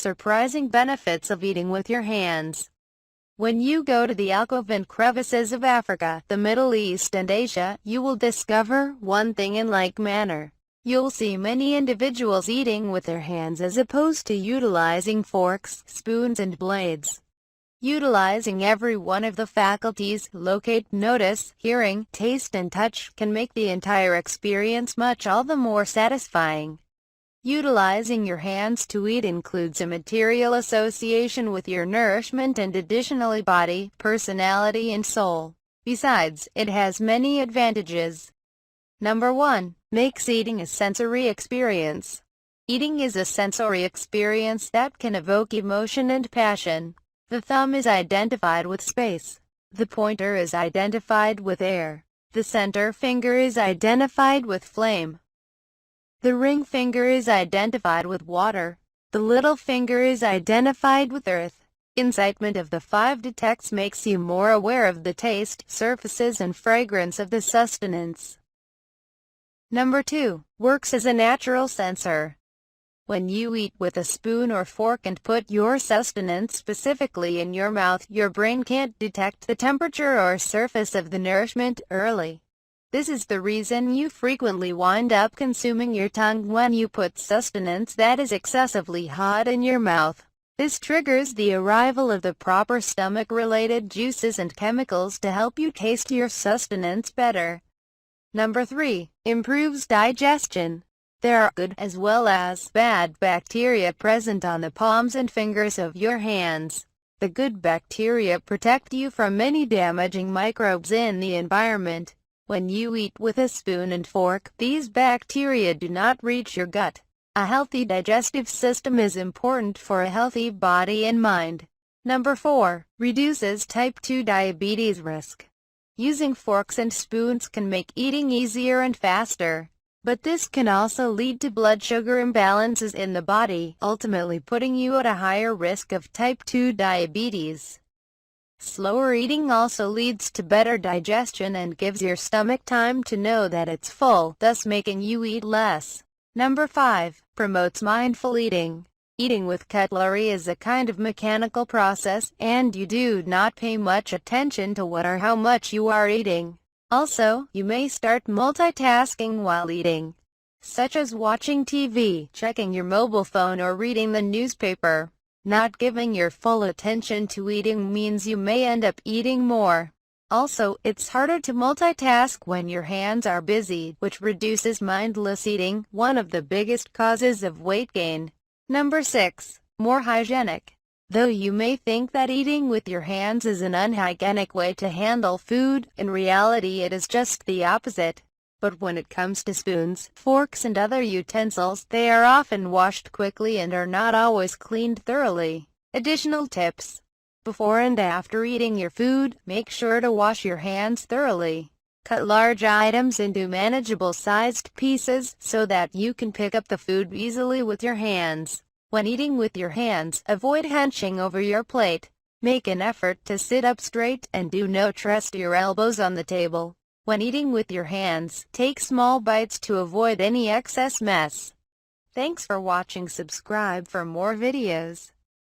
surprising benefits of eating with your hands. When you go to the alcove and crevices of Africa, the Middle East and Asia, you will discover one thing in like manner. You'll see many individuals eating with their hands as opposed to utilizing forks, spoons and blades. Utilizing every one of the faculties, locate, notice, hearing, taste and touch, can make the entire experience much all the more satisfying. Utilizing your hands to eat includes a material association with your nourishment and additionally body, personality and soul. Besides, it has many advantages. Number 1. Makes eating a sensory experience. Eating is a sensory experience that can evoke emotion and passion. The thumb is identified with space. The pointer is identified with air. The center finger is identified with flame. The ring finger is identified with water. The little finger is identified with earth. Incitement of the 5 detects makes you more aware of the taste, surfaces and fragrance of the sustenance. Number 2. Works as a natural sensor. When you eat with a spoon or fork and put your sustenance specifically in your mouth, your brain can't detect the temperature or surface of the nourishment early. This is the reason you frequently wind up consuming your tongue when you put sustenance that is excessively hot in your mouth. This triggers the arrival of the proper stomach-related juices and chemicals to help you taste your sustenance better. Number 3. Improves digestion. There are good as well as bad bacteria present on the palms and fingers of your hands. The good bacteria protect you from many damaging microbes in the environment. When you eat with a spoon and fork, these bacteria do not reach your gut. A healthy digestive system is important for a healthy body and mind. Number 4. Reduces type 2 diabetes risk. Using forks and spoons can make eating easier and faster, but this can also lead to blood sugar imbalances in the body, ultimately putting you at a higher risk of type 2 diabetes. Slower eating also leads to better digestion and gives your stomach time to know that it's full, thus making you eat less. Number 5. Promotes mindful eating. Eating with cutlery is a kind of mechanical process, and you do not pay much attention to what or how much you are eating. Also, you may start multitasking while eating, such as watching TV, checking your mobile phone or reading the newspaper. Not giving your full attention to eating means you may end up eating more. Also, it's harder to multitask when your hands are busy, which reduces mindless eating, one of the biggest causes of weight gain. Number 6. More hygienic. Though you may think that eating with your hands is an unhygienic way to handle food, in reality it is just the opposite. But when it comes to spoons, forks and other utensils, they are often washed quickly and are not always cleaned thoroughly. Additional tips. Before and after eating your food, make sure to wash your hands thoroughly. Cut large items into manageable sized pieces so that you can pick up the food easily with your hands. When eating with your hands, avoid hunching over your plate. Make an effort to sit up straight and do not rest your elbows on the table. When eating with your hands, take small bites to avoid any excess mess. Thanks for watching. Subscribe for more videos.